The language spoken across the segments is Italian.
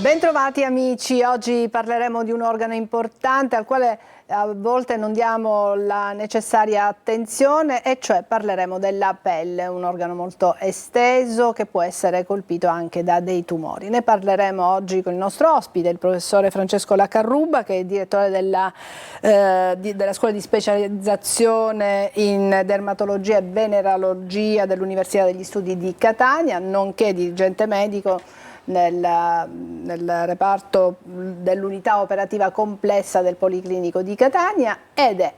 Bentrovati amici, oggi parleremo di un organo importante al quale a volte non diamo la necessaria attenzione, e cioè parleremo della pelle, un organo molto esteso che può essere colpito anche da dei tumori. Ne parleremo oggi con il nostro ospite, il professore Francesco La Carruba, che è direttore della scuola di specializzazione in dermatologia e venerologia dell'Università degli Studi di Catania, nonché dirigente medico nel reparto dell'unità operativa complessa del Policlinico di Catania, ed è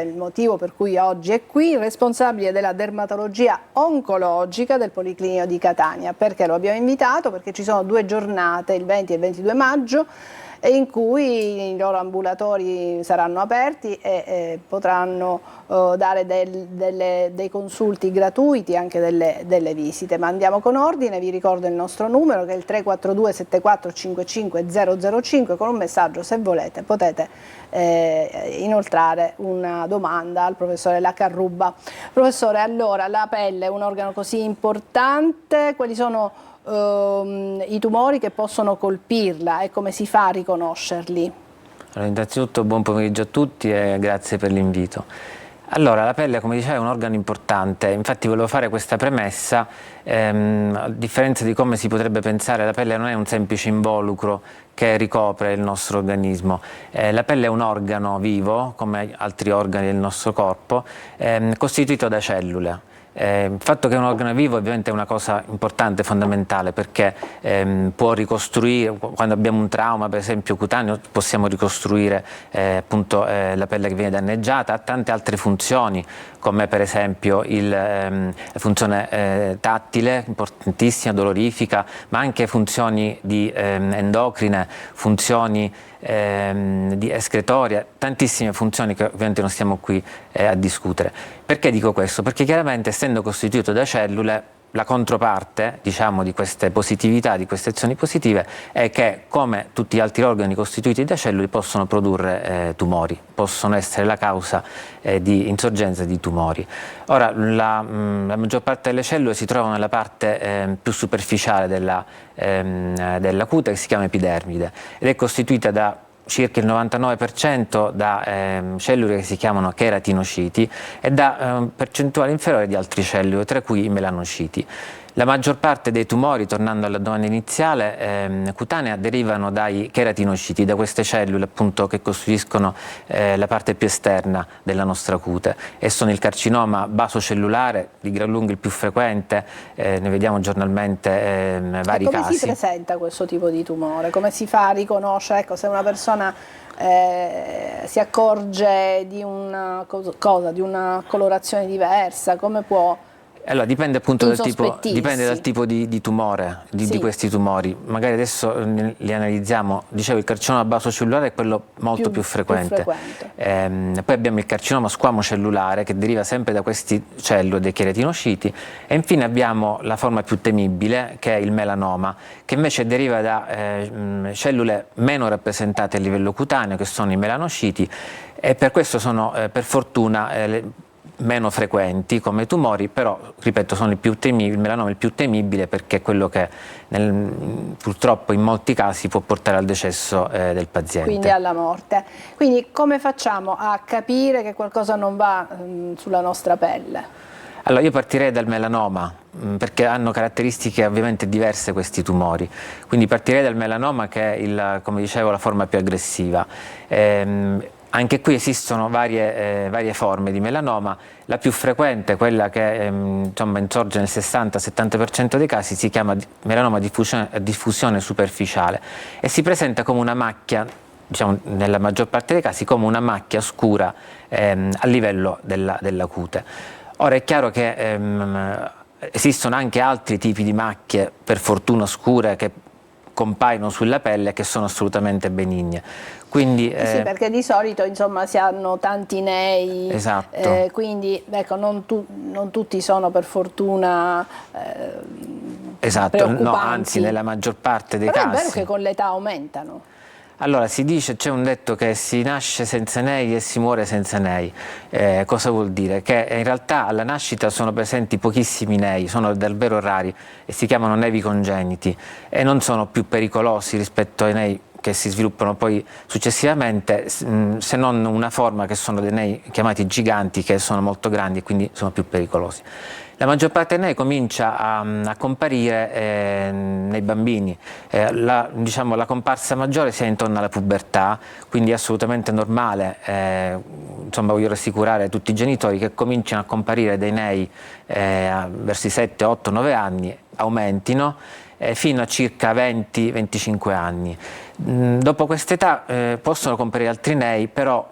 il motivo per cui oggi è qui, responsabile della dermatologia oncologica del Policlinico di Catania. Perché lo abbiamo invitato? Perché ci sono due giornate, il 20 e il 22 maggio, in cui i loro ambulatori saranno aperti e potranno dare dei consulti gratuiti, anche delle visite. Ma andiamo con ordine, vi ricordo il nostro numero che è il 342 74 55 005, con un messaggio, se volete, potete inoltrare una domanda al professore La Carruba. Professore, allora, la pelle è un organo così importante, quali sono i tumori che possono colpirla e come si fa a riconoscerli? Allora, innanzitutto buon pomeriggio a tutti e grazie per l'invito. Allora, la pelle, come dicevo, è un organo importante, infatti volevo fare questa premessa, a differenza di come si potrebbe pensare, la pelle non è un semplice involucro che ricopre il nostro organismo. La pelle è un organo vivo, come altri organi del nostro corpo, costituito da cellule. Il fatto che è un organo vivo ovviamente è una cosa importante, fondamentale, perché può ricostruire, quando abbiamo un trauma per esempio cutaneo, possiamo ricostruire appunto la pelle che viene danneggiata, ha tante altre funzioni, come per esempio la funzione tattile, importantissima, dolorifica, ma anche funzioni endocrine, funzioni di escretoria, tantissime funzioni che ovviamente non stiamo qui a discutere. Perché dico questo? Perché chiaramente, essendo costituito da cellule, la controparte, diciamo, di queste positività, di queste azioni positive, è che, come tutti gli altri organi costituiti da cellule, possono produrre tumori, possono essere la causa di insorgenza di tumori. Ora, la maggior parte delle cellule si trovano nella parte più superficiale della cute, che si chiama epidermide, ed è costituita da circa il 99% da cellule che si chiamano cheratinociti e da percentuale inferiore di altre cellule, tra cui i melanociti. La maggior parte dei tumori, tornando alla domanda iniziale, cutanea, derivano dai cheratinociti, da queste cellule appunto che costituiscono la parte più esterna della nostra cute, e sono il carcinoma basocellulare, di gran lunga il più frequente, ne vediamo giornalmente vari casi. Come si presenta questo tipo di tumore? Come si fa a riconoscere? Ecco, se una persona si accorge di una di una colorazione diversa, come può... Allora, dipende appunto dal tipo di tumore, di questi tumori. Magari adesso li analizziamo. Dicevo, il carcinoma basocellulare è quello molto più frequente. Poi abbiamo il carcinoma squamocellulare, che deriva sempre da queste cellule, dei cheratinociti, e infine abbiamo la forma più temibile, che è il melanoma, che invece deriva da cellule meno rappresentate a livello cutaneo, che sono i melanociti, e per questo sono per fortuna meno frequenti come tumori, però ripeto, sono il melanoma è il più temibile, perché è quello che purtroppo in molti casi può portare al decesso del paziente. Quindi alla morte. Quindi come facciamo a capire che qualcosa non va sulla nostra pelle? Allora, io partirei dal melanoma, perché hanno caratteristiche ovviamente diverse questi tumori. Quindi partirei dal melanoma, che è, come dicevo, la forma più aggressiva. Anche qui esistono varie forme di melanoma. La più frequente, quella che insomma, insorge nel 60-70% dei casi, si chiama melanoma a diffusione superficiale e si presenta come una macchia, diciamo, nella maggior parte dei casi, come una macchia scura a livello della cute. Ora è chiaro che esistono anche altri tipi di macchie, per fortuna scure, che compaiono sulla pelle, che sono assolutamente benigne. Quindi, sì, perché di solito insomma si hanno tanti nei, esatto. Quindi ecco, non tutti sono per fortuna esatto, no, anzi nella maggior parte dei casi. Però è vero che con l'età aumentano. Allora, si dice, c'è un detto che si nasce senza nei e si muore senza nei. Cosa vuol dire? Che in realtà alla nascita sono presenti pochissimi nei, sono davvero rari e si chiamano nevi congeniti e non sono più pericolosi rispetto ai nei che si sviluppano poi successivamente, se non una forma che sono dei nei chiamati giganti, che sono molto grandi e quindi sono più pericolosi. La maggior parte dei nei comincia a comparire nei bambini, diciamo, la comparsa maggiore si ha intorno alla pubertà, quindi è assolutamente normale, insomma voglio rassicurare tutti i genitori che cominciano a comparire dei nei verso i 7, 8, 9 anni, aumentino fino a circa 20-25 anni. Dopo quest'età possono comparire altri nei, però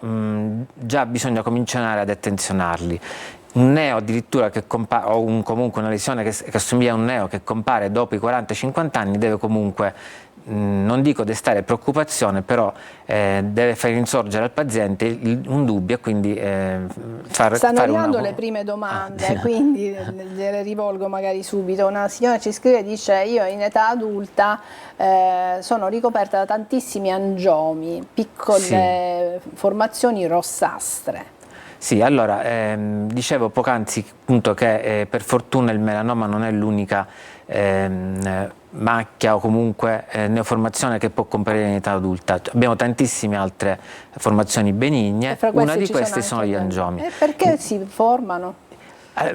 già bisogna cominciare ad attenzionarli. Un neo addirittura che compare, o comunque una lesione che assomiglia a un neo che compare dopo i 40-50 anni deve comunque, non dico destare preoccupazione, però deve far insorgere al paziente un dubbio e quindi Stanno arrivando le prime domande, quindi le rivolgo magari subito. Una signora ci scrive e dice: io in età adulta sono ricoperta da tantissimi angiomi, piccole formazioni rossastre. Sì, allora, dicevo poc'anzi appunto che per fortuna il melanoma non è l'unica macchia o comunque neoformazione che può comparire in età adulta. Abbiamo tantissime altre formazioni benigne, una di queste sono gli angiomi. E perché si formano?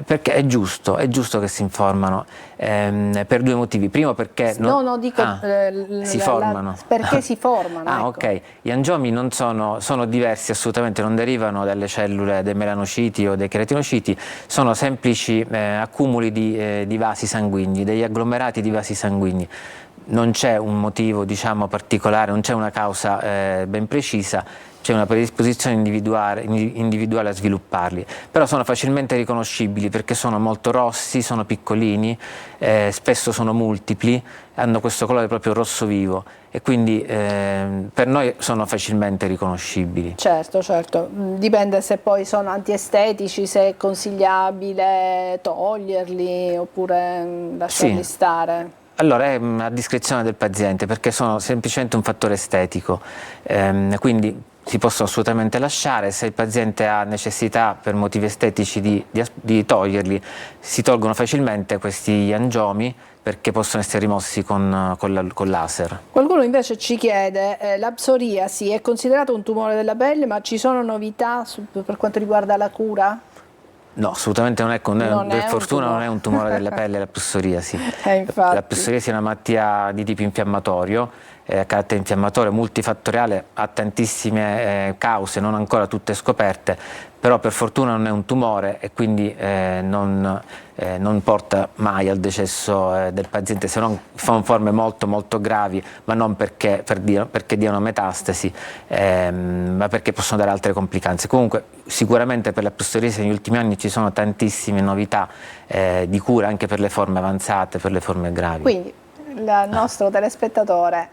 Perché è giusto che si informano per due motivi. Primo perché si formano. Perché si formano? Ecco. Ok. Gli angiomi non sono diversi assolutamente, non derivano dalle cellule dei melanociti o dei cheratinociti, sono semplici accumuli di vasi sanguigni, degli agglomerati di vasi sanguigni. Non c'è un motivo, diciamo, particolare, non c'è una causa ben precisa. C'è una predisposizione individuale a svilupparli, però sono facilmente riconoscibili perché sono molto rossi, sono piccolini, spesso sono multipli, hanno questo colore proprio rosso vivo e quindi per noi sono facilmente riconoscibili. Certo, certo, dipende se poi sono antiestetici, se è consigliabile toglierli oppure lasciarli stare. Allora è a discrezione del paziente perché sono semplicemente un fattore estetico, quindi si possono assolutamente lasciare. Se il paziente ha necessità per motivi estetici di toglierli, si tolgono facilmente questi angiomi perché possono essere rimossi con laser. Qualcuno invece ci chiede, la psoriasi è considerato un tumore della pelle, ma ci sono novità per quanto riguarda la cura? No, assolutamente non è, per fortuna non è un tumore della pelle la psoriasi. La psoriasi è una malattia di tipo infiammatorio, a carattere infiammatorio multifattoriale, ha tantissime cause, non ancora tutte scoperte, però per fortuna non è un tumore e quindi non porta mai al decesso del paziente, se non in forme molto molto gravi, ma non perché diano metastasi, ma perché possono dare altre complicanze. Comunque sicuramente per la psoriasi negli ultimi anni ci sono tantissime novità di cura anche per le forme avanzate, per le forme gravi. Quindi il nostro telespettatore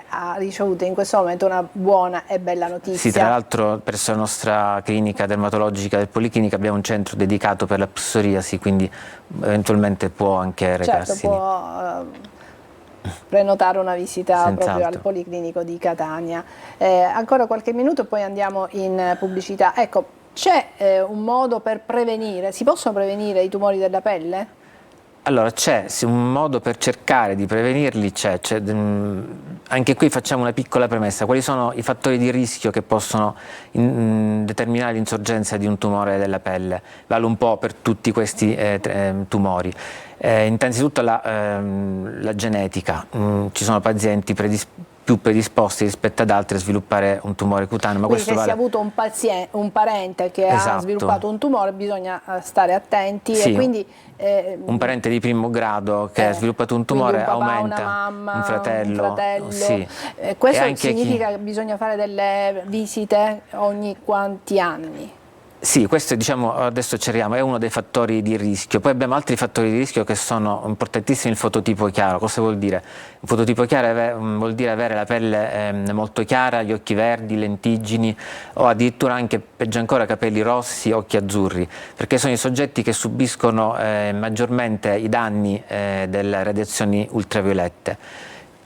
ha ricevuto in questo momento una buona e bella notizia. Sì, tra l'altro presso la nostra clinica dermatologica del Policlinica abbiamo un centro dedicato per la psoriasi, quindi eventualmente può anche recarsi. Certo, può prenotare una visita proprio al Policlinico di Catania. Ancora qualche minuto e poi andiamo in pubblicità. Ecco, c'è un modo per prevenire, si possono prevenire i tumori della pelle? Allora c'è un modo per cercare di prevenirli, anche qui facciamo una piccola premessa: quali sono i fattori di rischio che possono determinare l'insorgenza di un tumore della pelle? Vale un po' per tutti questi tumori. Innanzitutto la genetica, ci sono pazienti più predisposti rispetto ad altri a sviluppare un tumore cutaneo. Ma quindi questo se si è avuto un parente che ha sviluppato un tumore bisogna stare attenti, sì, e quindi un parente di primo grado che ha sviluppato un tumore, un papà, aumenta, una mamma, un fratello. Sì. Questo significa che bisogna fare delle visite ogni quanti anni? Sì, questo diciamo adesso ci arriviamo, è uno dei fattori di rischio. Poi abbiamo altri fattori di rischio che sono importantissimi. Il fototipo chiaro, cosa vuol dire? Il fototipo chiaro vuol dire avere la pelle molto chiara, gli occhi verdi, lentiggini o addirittura anche, peggio ancora, capelli rossi, occhi azzurri, perché sono i soggetti che subiscono maggiormente i danni delle radiazioni ultraviolette.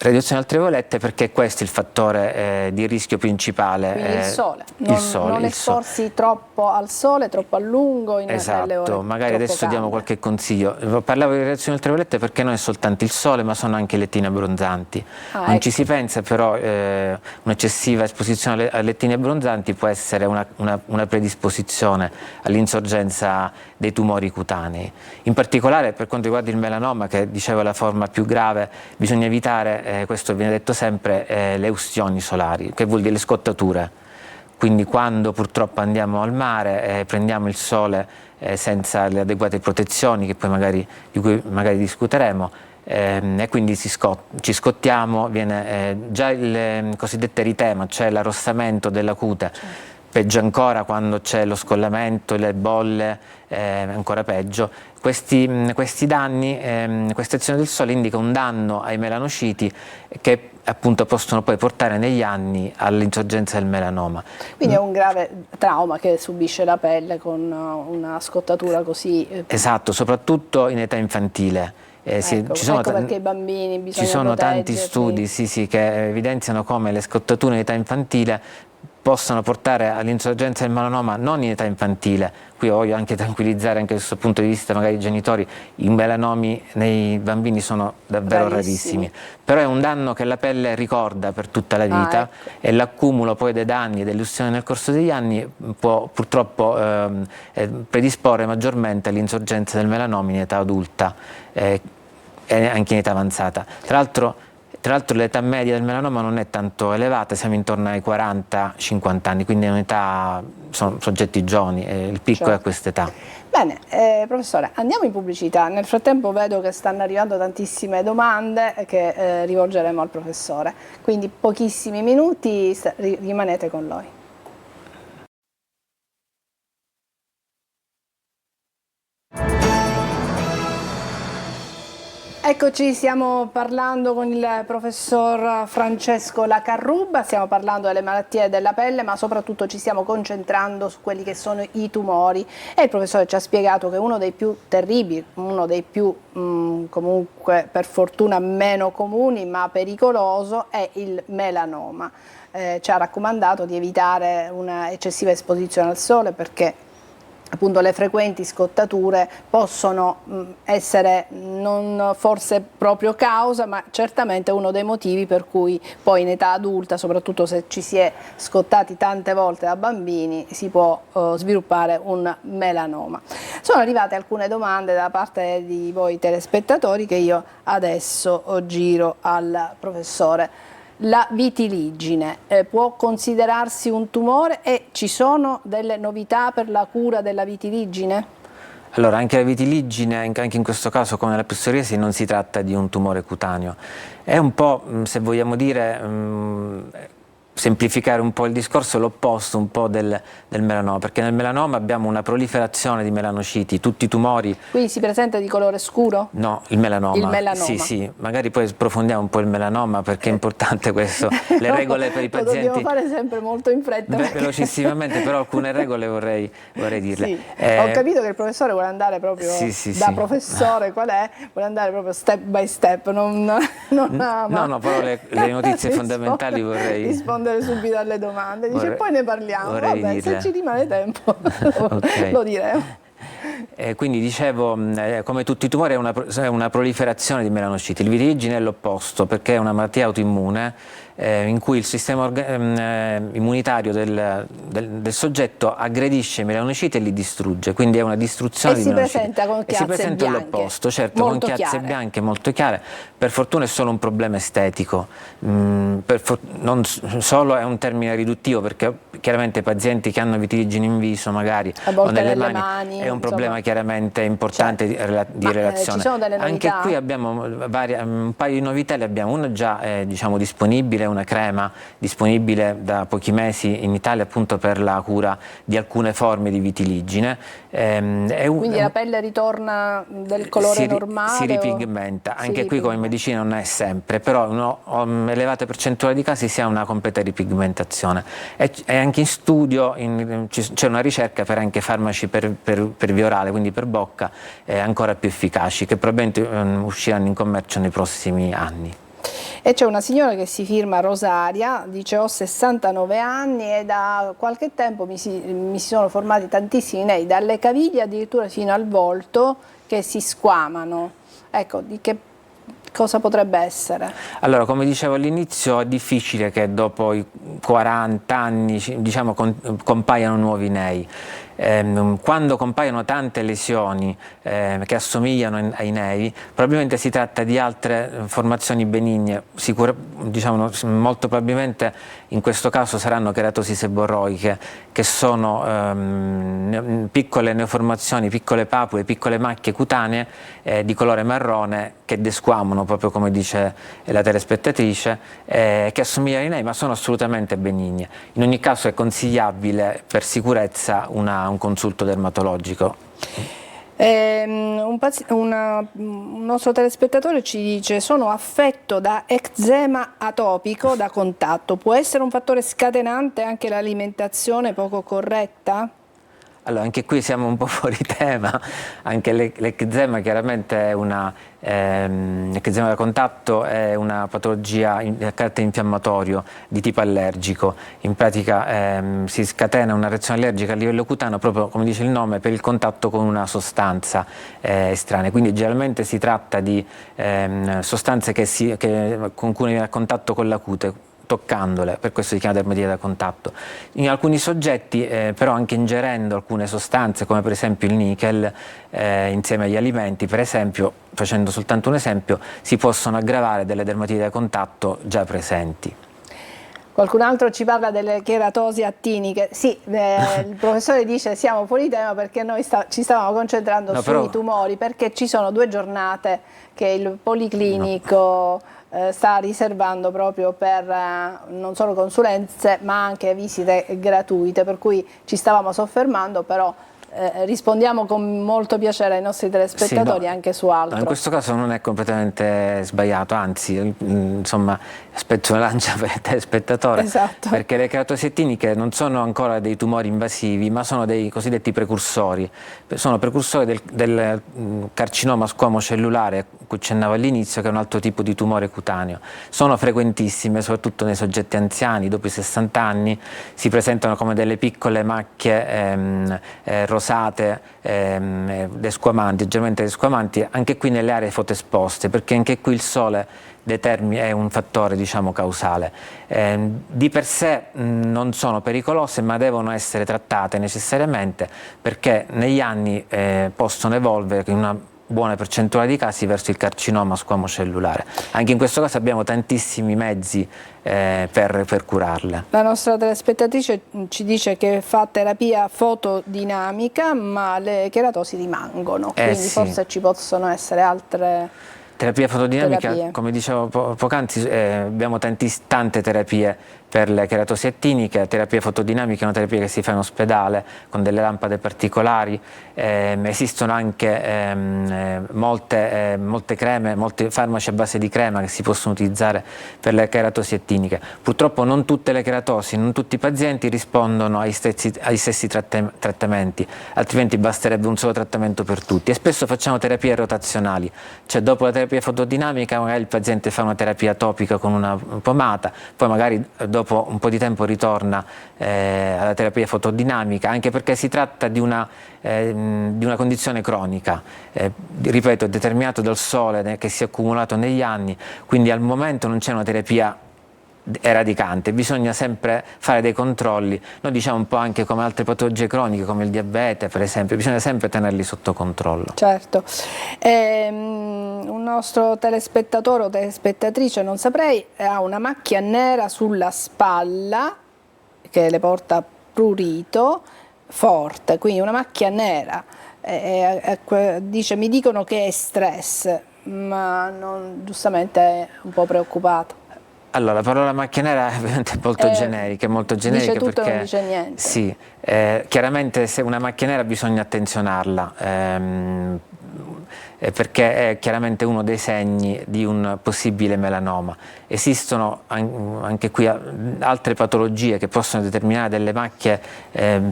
Radiazioni ultraviolette perché questo è il fattore di rischio principale. Quindi il sole. Non il sole. esporsi troppo al sole, troppo a lungo, nelle ore magari adesso calde. diamo qualche consiglio. Parlavo di radiazioni ultraviolette perché non è soltanto il sole, ma sono anche i lettini abbronzanti. Non ci si pensa, però un'eccessiva esposizione ai lettini abbronzanti può essere una predisposizione all'insorgenza dei tumori cutanei. In particolare per quanto riguarda il melanoma, che dicevo è la forma più grave, bisogna evitare, questo viene detto sempre, le ustioni solari, che vuol dire le scottature. Quindi quando purtroppo andiamo al mare prendiamo il sole senza le adeguate protezioni, di cui magari discuteremo, e quindi ci scottiamo, viene già il cosiddetto eritema, cioè l'arrossamento della cute. Certo. Peggio ancora quando c'è lo scollamento, le bolle, ancora peggio. Questi danni, questa azione del sole indica un danno ai melanociti che appunto possono poi portare negli anni all'insorgenza del melanoma. Quindi è un grave trauma che subisce la pelle con una scottatura così. Esatto, soprattutto in età infantile. Ecco perché i bambini bisogna Ci sono proteggerli. tanti studi che evidenziano come le scottature in età infantile possono portare all'insorgenza del melanoma non in età infantile. Qui voglio anche tranquillizzare anche da questo punto di vista magari i genitori, i melanomi nei bambini sono davvero rarissimi, però è un danno che la pelle ricorda per tutta la vita. Ecco. E l'accumulo poi dei danni e delle ustioni nel corso degli anni può purtroppo predisporre maggiormente all'insorgenza del melanoma in età adulta e anche in età avanzata. Tra l'altro l'età media del melanoma non è tanto elevata, siamo intorno ai 40-50 anni, quindi è un'età, sono soggetti giovani, il picco è a quest'età. Bene, professore, andiamo in pubblicità. Nel frattempo vedo che stanno arrivando tantissime domande che rivolgeremo al professore, quindi pochissimi minuti, rimanete con noi. Eccoci, stiamo parlando con il professor Francesco Lacarruba, stiamo parlando delle malattie della pelle, ma soprattutto ci stiamo concentrando su quelli che sono i tumori, e il professore ci ha spiegato che uno dei più terribili, uno dei più comunque per fortuna meno comuni ma pericoloso, è il melanoma. Ci ha raccomandato di evitare una eccessiva esposizione al sole perché appunto le frequenti scottature possono essere non forse proprio causa, ma certamente uno dei motivi per cui poi in età adulta, soprattutto se ci si è scottati tante volte da bambini, si può sviluppare un melanoma. Sono arrivate alcune domande da parte di voi telespettatori che io adesso giro al professore. La vitiligine può considerarsi un tumore e ci sono delle novità per la cura della vitiligine? Allora, anche la vitiligine, anche in questo caso come la psoriasi, non si tratta di un tumore cutaneo. È un po', se vogliamo dire, semplificare un po' il discorso, l'opposto un po' del melanoma, perché nel melanoma abbiamo una proliferazione di melanociti, tutti i tumori. Quindi si presenta di colore scuro? No, il melanoma. Il melanoma. Sì, sì, magari poi approfondiamo un po' il melanoma perché è importante questo. Le regole per i pazienti. Lo dobbiamo fare sempre molto in fretta. Velocissimamente, però alcune regole vorrei dirle. Sì. Ho capito che il professore vuole andare proprio professore, qual è? Vuole andare proprio step by step, non no, però le notizie fondamentali vorrei rispondere subito alle domande. Dice poi ne parliamo. Vabbè, se ci rimane tempo lo diremo. Quindi dicevo, come tutti i tumori è una proliferazione di melanociti. Il vitiligine è l'opposto perché è una malattia autoimmune in cui il sistema immunitario del soggetto aggredisce i melanociti e li distrugge, quindi è una distruzione di melanociti. E si presenta con chiazze bianche. All'opposto, certo, con chiazze bianche molto chiare. Per fortuna è solo un problema estetico, non solo è un termine riduttivo perché chiaramente i pazienti che hanno vitiligine in viso magari o nelle mani è un problema chiaramente importante di relazione. Ci sono delle novità? Anche qui abbiamo un paio di novità, le abbiamo. Una già diciamo disponibile, una crema disponibile da pochi mesi in Italia appunto per la cura di alcune forme di vitiligine. Quindi la pelle ritorna del colore normale? Si ripigmenta, anche qui come in medicina non è sempre, però in elevate percentuali di casi si ha una completa ripigmentazione. E anche in studio c'è una ricerca per anche farmaci per via orale, quindi per bocca, ancora più efficaci, che probabilmente usciranno in commercio nei prossimi anni. E c'è una signora che si firma Rosaria, dice ho 69 anni e da qualche tempo mi si sono formati tantissimi nei, dalle caviglie addirittura fino al volto, che si squamano. Ecco, di che cosa potrebbe essere? Allora, come dicevo all'inizio, è difficile che dopo i 40 anni, diciamo, compaiano nuovi nei. Quando compaiono tante lesioni che assomigliano ai nei, probabilmente si tratta di altre formazioni benigne, diciamo, molto probabilmente in questo caso saranno cheratosi seborroiche, che sono piccole neoformazioni, piccole papule, piccole macchie cutanee di colore marrone che desquamano, proprio come dice la telespettatrice, che assomigliano ai nei ma sono assolutamente benigne. In ogni caso è consigliabile per sicurezza un consulto dermatologico. Un nostro telespettatore ci dice: sono affetto da eczema atopico da contatto, può essere un fattore scatenante anche l'alimentazione poco corretta? Allora, anche qui siamo un po' fuori tema, anche l'eczema chiaramente è l'eczema da contatto è una patologia a carattere infiammatorio di tipo allergico. In pratica si scatena una reazione allergica a livello cutaneo proprio, come dice il nome, per il contatto con una sostanza estranea. Quindi generalmente si tratta di sostanze con cui viene a contatto con la cute, toccandole, per questo si chiama dermatite da contatto. In alcuni soggetti però anche ingerendo alcune sostanze come per esempio il nichel insieme agli alimenti, per esempio, facendo soltanto un esempio, si possono aggravare delle dermatite da contatto già presenti. Qualcun altro ci parla delle cheratosi attiniche. Sì, il professore dice siamo fuori tema perché noi ci stavamo concentrando sui tumori, perché ci sono 2 giornate che il Policlinico sta riservando proprio per non solo consulenze ma anche visite gratuite, per cui ci stavamo soffermando, però rispondiamo con molto piacere ai nostri telespettatori, sì, anche su altro. No, in questo caso non è completamente sbagliato, anzi, insomma, spezzo una lancia per il telespettatore, esatto, perché le keratosi attiniche non sono ancora dei tumori invasivi, ma sono dei cosiddetti precursori. Sono precursori del carcinoma squamocellulare a cui accennavo all'inizio, che è un altro tipo di tumore cutaneo. Sono frequentissime, soprattutto nei soggetti anziani, dopo i 60 anni, si presentano come delle piccole macchie rosate, desquamanti, leggermente desquamanti, anche qui nelle aree fotoesposte, perché anche qui il sole è un fattore, diciamo, causale. Di per sé non sono pericolose, ma devono essere trattate necessariamente, perché negli anni possono evolvere in una buona percentuale di casi verso il carcinoma squamocellulare. Anche in questo caso abbiamo tantissimi mezzi per curarle. La nostra telespettatrice ci dice che fa terapia fotodinamica, ma le cheratosi rimangono, quindi sì, forse ci possono essere altre terapia fotodinamica. Come dicevo poc'anzi, abbiamo tante terapie per le cheratosi attiniche. Terapia fotodinamica è una terapia che si fa in ospedale con delle lampade particolari. Esistono anche molte creme, molti farmaci a base di crema che si possono utilizzare per le cheratosi attiniche. Purtroppo non tutte le keratosi, non tutti i pazienti rispondono agli stessi trattamenti, altrimenti basterebbe un solo trattamento per tutti. E spesso facciamo terapie rotazionali, cioè dopo la terapia fotodinamica magari il paziente fa una terapia topica con una pomata, poi magari dopo un po' di tempo ritorna alla terapia fotodinamica, anche perché si tratta di una condizione cronica, ripeto, determinato dal sole che si è accumulato negli anni, quindi al momento non c'è una terapia eradicante, bisogna sempre fare dei controlli. Noi diciamo un po' anche come altre patologie croniche come il diabete, per esempio, bisogna sempre tenerli sotto controllo. Certo. Un nostro telespettatore o telespettatrice, non saprei, ha una macchia nera sulla spalla che le porta prurito forte, quindi una macchia nera, dice mi dicono che è stress, ma giustamente è un po' preoccupato. Allora, la parola macchia nera è ovviamente molto generica, dice tutto perché e non dice niente. Sì, chiaramente se una macchia nera bisogna attenzionarla. perché è chiaramente uno dei segni di un possibile melanoma. Esistono anche qui altre patologie che possono determinare delle macchie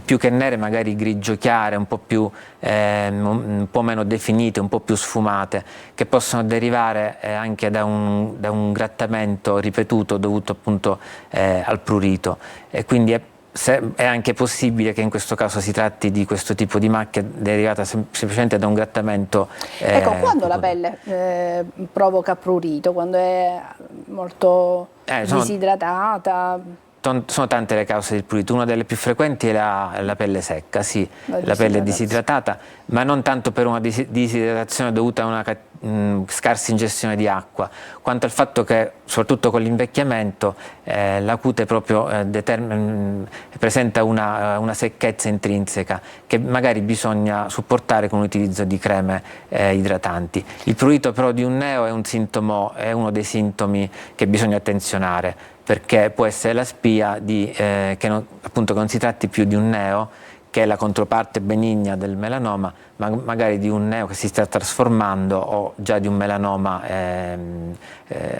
più che nere, magari grigio chiare, un po' meno definite, un po' più sfumate, che possono derivare anche da un grattamento ripetuto dovuto appunto al prurito, e quindi è anche possibile che in questo caso si tratti di questo tipo di macchia derivata semplicemente da un grattamento. Ecco, quando la pelle provoca prurito, quando è molto disidratata? Sono tante le cause del prurito. Una delle più frequenti è la pelle secca, sì, la pelle disidratata, ma non tanto per una disidratazione dovuta a una scarsa ingestione di acqua, quanto al fatto che, soprattutto con l'invecchiamento, la cute proprio presenta una secchezza intrinseca che magari bisogna supportare con l'utilizzo di creme idratanti. Il prurito però di un neo è uno dei sintomi che bisogna attenzionare, perché può essere la spia che non si tratti più di un neo, che è la controparte benigna del melanoma, ma magari di un neo che si sta trasformando, o già di un melanoma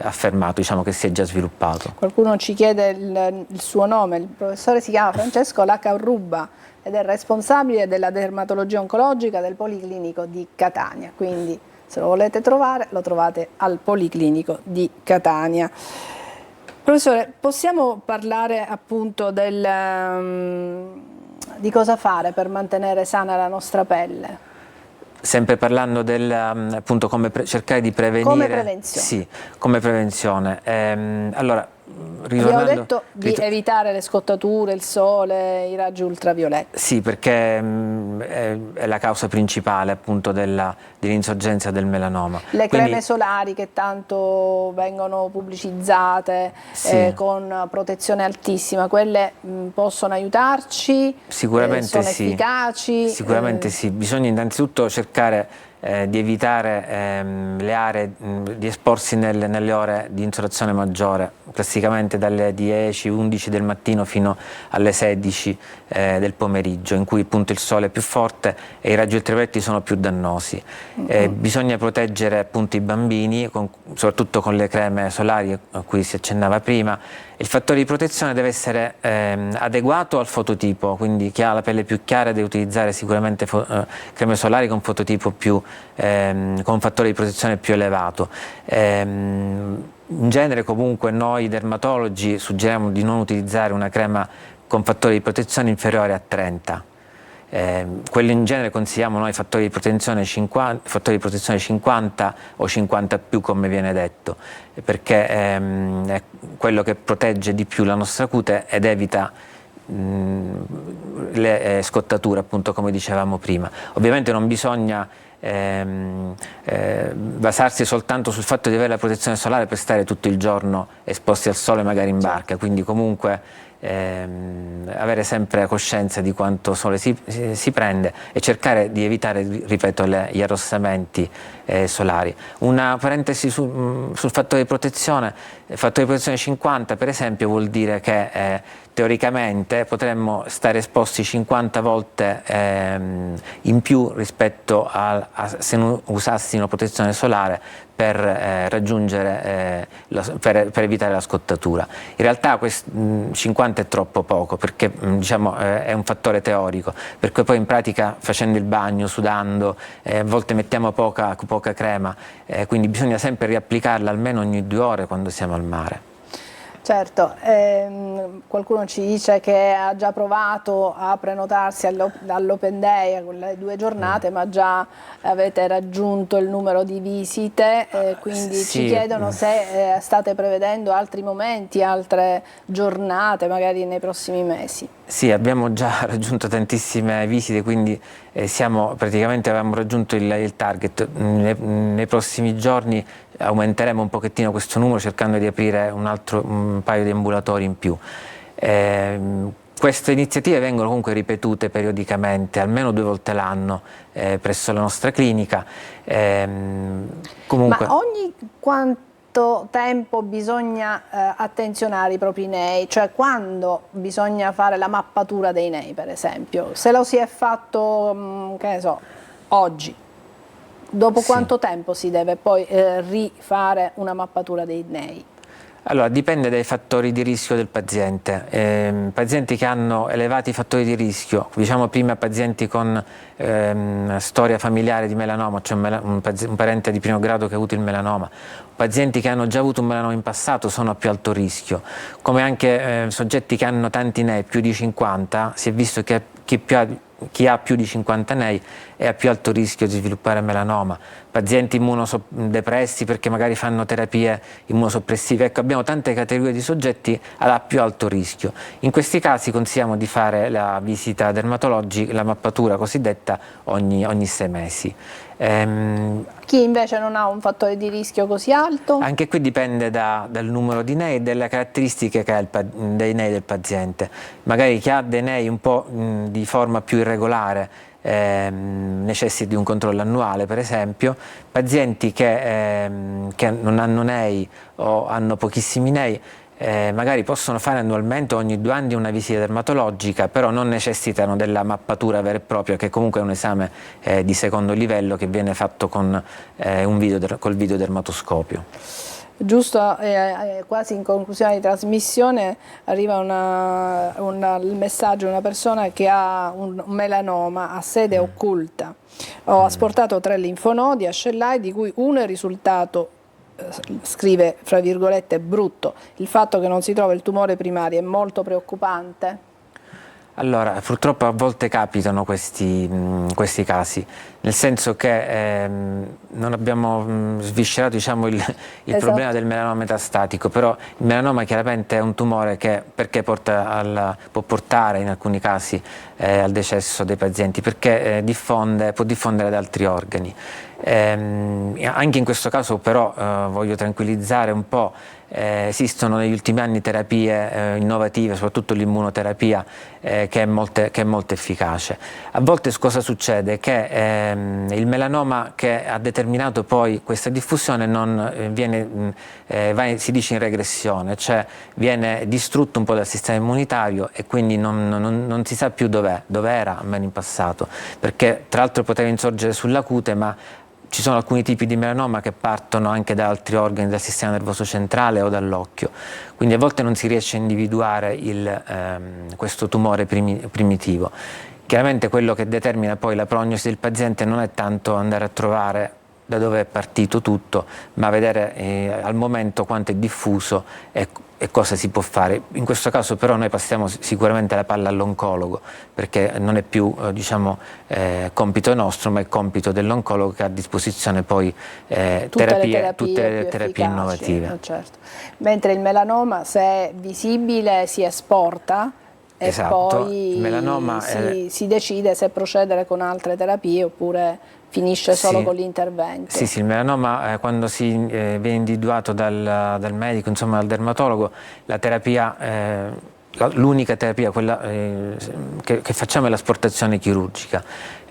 affermato, diciamo, che si è già sviluppato. Qualcuno ci chiede il suo nome. Il professore si chiama Francesco Lacarruba ed è responsabile della dermatologia oncologica del Policlinico di Catania, quindi se lo volete trovare lo trovate al Policlinico di Catania. Professore, possiamo parlare appunto di cosa fare per mantenere sana la nostra pelle? Sempre parlando appunto come cercare di prevenire. Come prevenzione. Sì, come prevenzione. Allora, abbiamo detto di evitare le scottature, il sole, i raggi ultravioletti. Sì, perché è la causa principale appunto dell'insorgenza del melanoma. Le creme solari che tanto vengono pubblicizzate, sì, con protezione altissima, quelle possono aiutarci? Sicuramente sono sì. Efficaci? Sicuramente sì. Bisogna innanzitutto cercare di evitare le aree, di esporsi nelle ore di insolazione maggiore, classicamente dalle 10-11 del mattino fino alle 16 del pomeriggio, in cui appunto il sole è più forte e i raggi ultravioletti sono più dannosi. Bisogna proteggere appunto i bambini, soprattutto con le creme solari a cui si accennava prima. Il fattore di protezione deve essere adeguato al fototipo, quindi chi ha la pelle più chiara deve utilizzare sicuramente creme solari con fototipo con un fattore di protezione più elevato. In genere comunque noi dermatologi suggeriamo di non utilizzare una crema con fattore di protezione inferiore a 30. Quello in genere consigliamo noi fattori di protezione 50 o 50 più, come viene detto, perché è quello che protegge di più la nostra cute ed evita le scottature, appunto, come dicevamo prima. Ovviamente non bisogna basarsi soltanto sul fatto di avere la protezione solare per stare tutto il giorno esposti al sole, magari in barca, quindi comunque avere sempre coscienza di quanto sole si prende e cercare di evitare, ripeto, gli arrossamenti solari. Una parentesi sul fattore di protezione. Il fattore di protezione 50, per esempio, vuol dire che teoricamente potremmo stare esposti 50 volte in più rispetto se non usassi una protezione solare per per evitare la scottatura. In realtà 50 è troppo poco, perché diciamo, è un fattore teorico, perché poi in pratica, facendo il bagno, sudando, a volte mettiamo poca crema, quindi bisogna sempre riapplicarla almeno ogni 2 ore quando siamo al mare. Certo, qualcuno ci dice che ha già provato a prenotarsi all'Open Day con le 2 giornate, ma già avete raggiunto il numero di visite, quindi sì, ci chiedono se state prevedendo altri momenti, altre giornate magari nei prossimi mesi. Sì, abbiamo già raggiunto tantissime visite, quindi avevamo raggiunto il target. Nei prossimi giorni aumenteremo un pochettino questo numero, cercando di aprire un paio di ambulatori in più. Queste iniziative vengono comunque ripetute periodicamente, almeno 2 volte l'anno, presso la nostra clinica. Ma ogni quanto tempo bisogna attenzionare i propri nei? Cioè, quando bisogna fare la mappatura dei nei, per esempio? Se lo si è fatto, che ne so, oggi, Dopo quanto tempo si deve poi rifare una mappatura dei nei? Allora, dipende dai fattori di rischio del paziente. Pazienti che hanno elevati fattori di rischio, diciamo prima pazienti con storia familiare di melanoma, cioè un parente di primo grado che ha avuto il melanoma, pazienti che hanno già avuto un melanoma in passato sono a più alto rischio, come anche soggetti che hanno tanti nei, più di 50, si è visto che chi ha più di 50 nei è a più alto rischio di sviluppare melanoma, pazienti immunodepressi perché magari fanno terapie immunosoppressive. Ecco, abbiamo tante categorie di soggetti a più alto rischio. In questi casi consigliamo di fare la visita dermatologica, la mappatura cosiddetta ogni 6 mesi. Chi invece non ha un fattore di rischio così alto? Anche qui dipende dal numero di nei e dalle caratteristiche che ha dei nei del paziente. Magari chi ha dei nei un po' di forma più irregolare necessita di un controllo annuale, per esempio. Pazienti che non hanno nei o hanno pochissimi nei magari possono fare annualmente ogni 2 anni una visita dermatologica, però non necessitano della mappatura vera e propria, che comunque è un esame di secondo livello che viene fatto con col videodermatoscopio. Giusto, quasi in conclusione di trasmissione arriva il messaggio di una persona che ha un melanoma a sede occulta. Ho asportato 3 linfonodi ascellari, di cui uno è risultato, scrive fra virgolette, brutto. Il fatto che non si trova il tumore primario è molto preoccupante? Allora, purtroppo a volte capitano questi casi, nel senso che non abbiamo sviscerato, diciamo, il Esatto. problema del melanoma metastatico, però il melanoma chiaramente è un tumore che può portare in alcuni casi al decesso dei pazienti, perché può diffondere ad altri organi. Anche in questo caso però voglio tranquillizzare un po'. Esistono negli ultimi anni terapie innovative, soprattutto l'immunoterapia, che è molto efficace. A volte cosa succede? Che il melanoma che ha determinato poi questa diffusione si dice in regressione, cioè viene distrutto un po' dal sistema immunitario e quindi non si sa più dove era, almeno in passato, perché tra l'altro poteva insorgere sulla cute, ma ci sono alcuni tipi di melanoma che partono anche da altri organi del sistema nervoso centrale o dall'occhio, quindi a volte non si riesce a individuare questo tumore primitivo. Chiaramente quello che determina poi la prognosi del paziente non è tanto andare a trovare da dove è partito tutto, ma vedere al momento quanto è diffuso e cosa si può fare. In questo caso però noi passiamo sicuramente la palla all'oncologo, perché non è più compito nostro, ma è compito dell'oncologo, che ha a disposizione poi tutte le terapie innovative. Certo. Mentre il melanoma, se è visibile, si esporta e esatto. poi il melanoma si decide se procedere con altre terapie oppure finisce solo con l'intervento. Sì, il melanoma quando viene individuato dal medico, insomma dal dermatologo, la terapia, l'unica terapia, quella che facciamo, è l'asportazione chirurgica.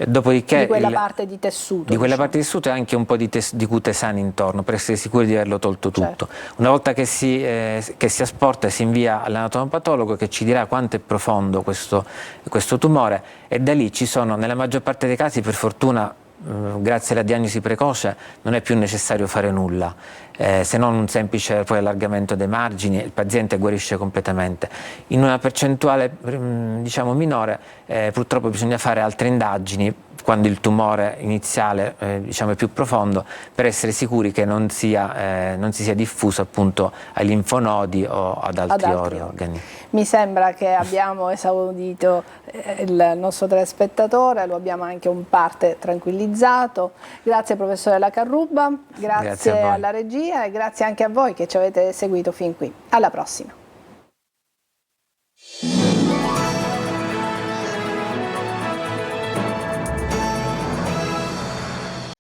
Dopodiché di quella parte di tessuto. Di quella parte di tessuto e anche un po' di cute sane intorno, per essere sicuri di averlo tolto tutto. Certo. Una volta che si asporta, si invia all'anatomopatologo, che ci dirà quanto è profondo questo tumore, e da lì ci sono, nella maggior parte dei casi, per fortuna, grazie alla diagnosi precoce, non è più necessario fare nulla, se non un semplice poi allargamento dei margini, il paziente guarisce completamente. In una percentuale diciamo minore purtroppo bisogna fare altre indagini quando il tumore iniziale diciamo è più profondo, per essere sicuri che non si sia diffuso appunto ai linfonodi o ad altri organi. Mi sembra che abbiamo esaudito il nostro telespettatore, lo abbiamo anche in parte tranquillizzato. Grazie professore La Carruba, grazie alla regia e grazie anche a voi che ci avete seguito fin qui. Alla prossima.